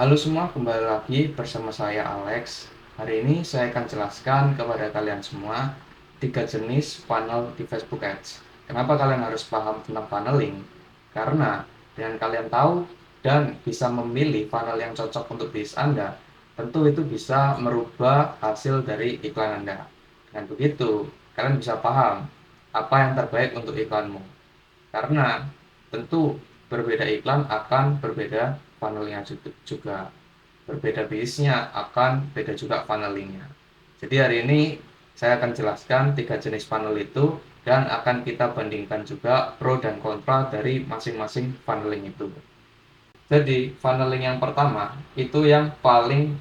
Halo semua, kembali lagi bersama saya Alex. Hari ini saya akan jelaskan kepada kalian semua 3 jenis funnel di Facebook Ads. Kenapa kalian harus paham tentang funneling? Karena dengan kalian tahu dan bisa memilih funnel yang cocok untuk bisnis Anda, tentu itu bisa merubah hasil dari iklan Anda. Dengan begitu, kalian bisa paham apa yang terbaik untuk iklanmu. Karena tentu berbeda iklan akan berbeda funnelnya juga. Berbeda bisnisnya akan beda juga funnelingnya. Jadi hari ini saya akan jelaskan 3 jenis funnel itu dan akan kita bandingkan juga pro dan kontra dari masing-masing funneling itu. Jadi funneling yang pertama itu yang paling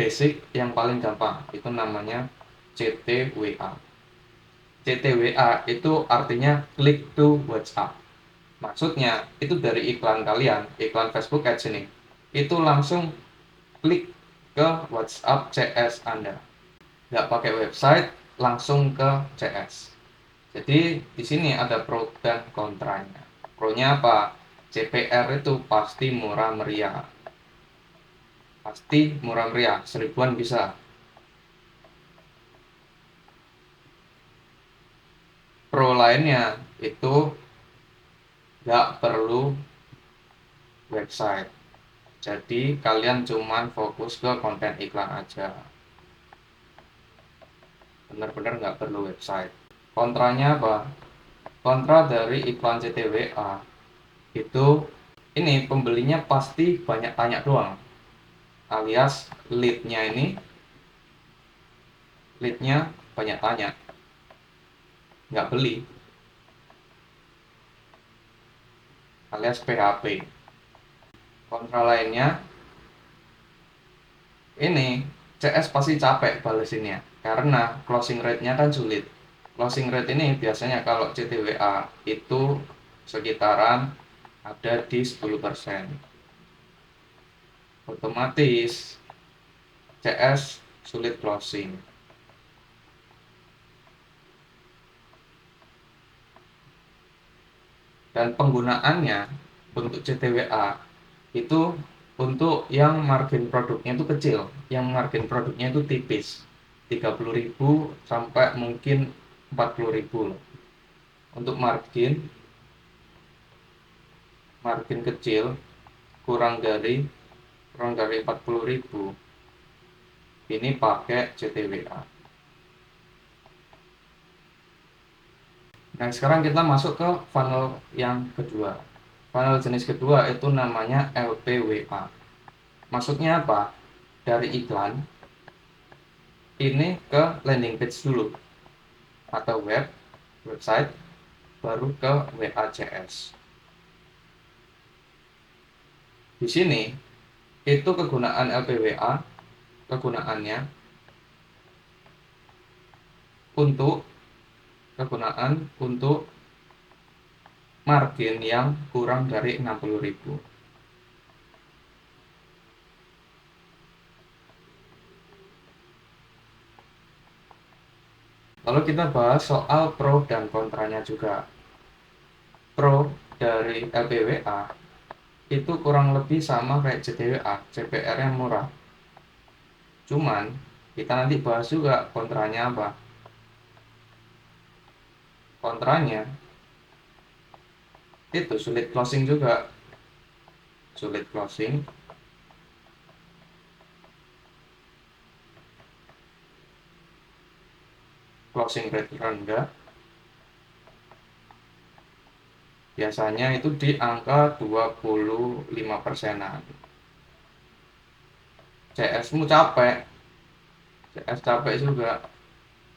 basic, yang paling gampang, itu namanya CTWA. CTWA itu artinya click to WhatsApp. Maksudnya itu dari iklan kalian, iklan Facebook Ads ini, itu langsung klik ke WhatsApp CS Anda. Nggak pakai website, langsung ke CS. Jadi di sini ada pro dan kontranya. Pro-nya apa? CPR itu pasti murah meriah. Pasti murah meriah, 1000-an bisa. Pro lainnya itu nggak perlu website. Jadi kalian cuman fokus ke konten iklan aja. Benar-benar nggak perlu website. Kontranya apa? Kontra dari iklan CTWA itu, ini pembelinya pasti banyak tanya doang, alias leadnya banyak tanya, nggak beli, alias PHP. Kontra lainnya, ini CS pasti capek balesinnya karena closing rate-nya kan sulit. Closing rate ini biasanya kalau CTWA itu sekitaran ada di 10%. Otomatis CS sulit closing. Dan penggunaannya untuk CTWA itu untuk yang margin produknya itu kecil, yang margin produknya itu tipis, 30.000 sampai mungkin 40.000 loh. Untuk margin kecil kurang dari 40.000 ini pakai CTWA. Nah, sekarang kita masuk ke funnel yang kedua. Funnel jenis kedua itu namanya LPWA. Maksudnya apa? Dari iklan ini ke landing page dulu, atau website, baru ke WACS. Di sini itu kegunaan LPWA, kegunaannya untuk margin yang kurang dari 60.000. Lalu kita bahas soal pro dan kontranya juga. Pro dari LPWA itu kurang lebih sama kayak CTWA, CPR yang murah. Cuman kita nanti bahas juga kontranya apa. Kontranya itu sulit closing juga. Sulit closing rate rendah, biasanya itu di angka 25%-an. CS-mu CS capek juga.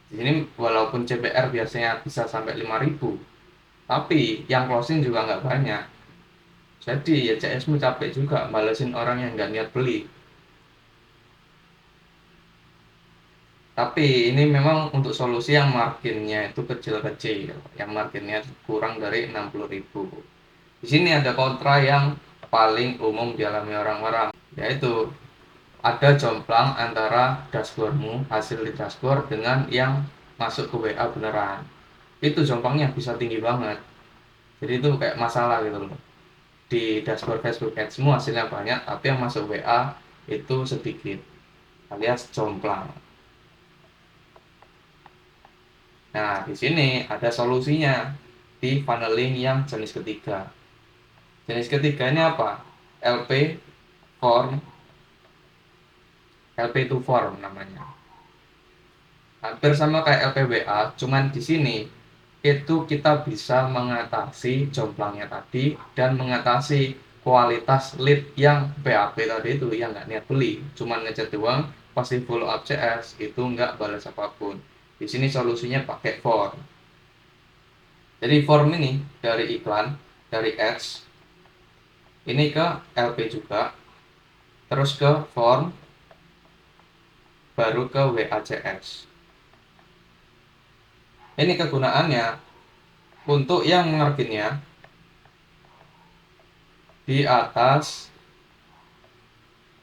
Di sini walaupun CPR biasanya bisa sampai 5.000, tapi yang closing juga nggak banyak. Jadi ya CS-mu capek juga balesin orang yang nggak niat beli. Tapi ini memang untuk solusi yang marginnya itu kecil-kecil, yang marginnya kurang dari 60.000. Di sini ada kontra yang paling umum dialami orang-orang, yaitu ada jomplang antara dashboardmu, hasil di dashboard, dengan yang masuk ke WA beneran. Itu jomplangnya bisa tinggi banget. Jadi itu kayak masalah gitu loh. di dashboard Facebook Ads semua hasilnya banyak, tapi yang masuk WA itu sedikit, alias jomplang. Nah, di sini ada solusinya di funneling yang jenis ketiga. Jenis ketiga ini apa? LP form, LP to form namanya. Hampir sama kayak LPWA, cuman di sini itu kita bisa mengatasi jomplangnya tadi dan mengatasi kualitas lead yang PHP tadi itu yang nggak niat beli, cuman ngechat doang, pasti follow up CS itu nggak balas apapun. Di sini solusinya pakai form. Jadi form ini dari iklan, dari ads, ini ke LP juga, terus ke form, baru ke WACS. Ini kegunaannya untuk yang marginnya di atas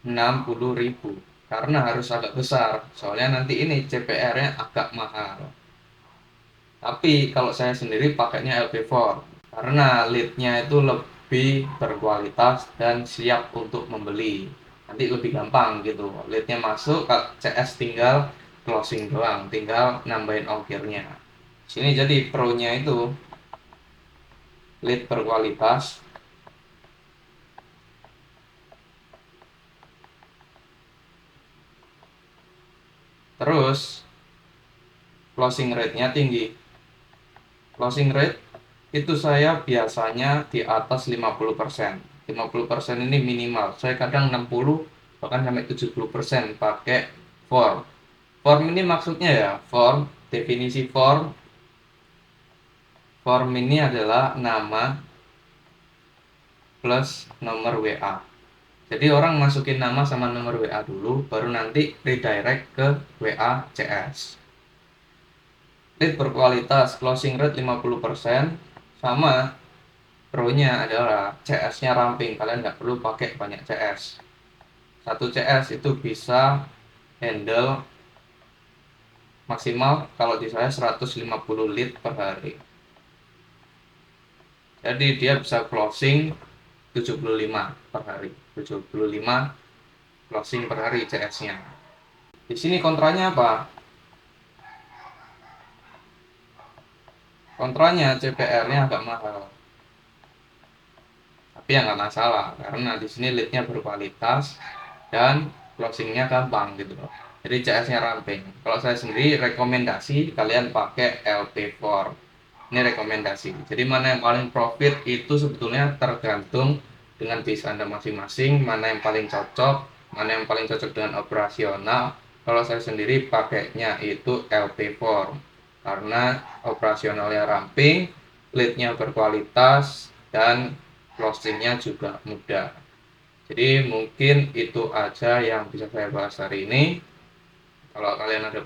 60.000 karena harus agak besar, soalnya nanti ini CPR-nya agak mahal. Tapi kalau saya sendiri pakainya LP4 karena lead-nya itu lebih berkualitas dan siap untuk membeli. Nanti lebih gampang gitu. Lead-nya masuk, CS tinggal closing doang, tinggal nambahin ongkirnya. Sini jadi pro-nya itu lead berkualitas, terus closing rate-nya tinggi. Closing rate itu saya biasanya di atas 50%. 50% ini minimal. Saya kadang 60 bahkan sampai 70% pakai form. Form ini maksudnya ya, form, definisi form. Form ini adalah nama plus nomor WA. Jadi orang masukin nama sama nomor WA dulu, baru nanti redirect ke WA CS. Lead berkualitas, closing rate 50%, sama pro-nya adalah CS-nya ramping, kalian nggak perlu pakai banyak CS. Satu CS itu bisa handle maksimal kalau di saya 150 lead per hari. Jadi dia bisa closing 75 per hari. 75 closing per hari CS-nya. Di sini kontranya apa? Kontranya CPR-nya agak mahal. Tapi ya nggak masalah karena di sini lead-nya berkualitas dan closingnya gampang gitu loh. Jadi CS-nya ramping. Kalau saya sendiri rekomendasi kalian pakai LP form. Ini rekomendasi. Jadi mana yang paling profit itu sebetulnya tergantung dengan bisnis Anda masing-masing, mana yang paling cocok, mana yang paling cocok dengan operasional. Kalau saya sendiri pakainya itu LP form karena operasionalnya ramping, lead-nya berkualitas dan closingnya juga mudah. Jadi mungkin itu aja yang bisa saya bahas hari ini. Kalau kalian ada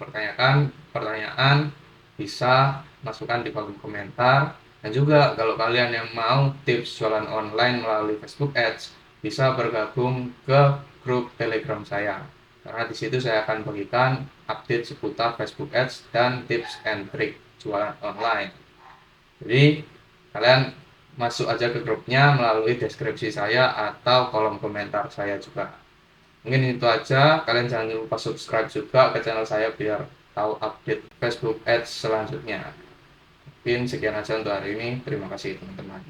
pertanyaan bisa masukkan di kolom komentar. Dan juga kalau kalian yang mau tips jualan online melalui Facebook Ads, bisa bergabung ke grup Telegram saya. Karena di situ saya akan bagikan update seputar Facebook Ads dan tips and trick jualan online. Jadi kalian masuk aja ke grupnya melalui deskripsi saya atau kolom komentar saya juga. Mungkin itu aja, kalian jangan lupa subscribe juga ke channel saya biar tahu update Facebook Ads selanjutnya. Mungkin sekian aja untuk hari ini, terima kasih teman-teman.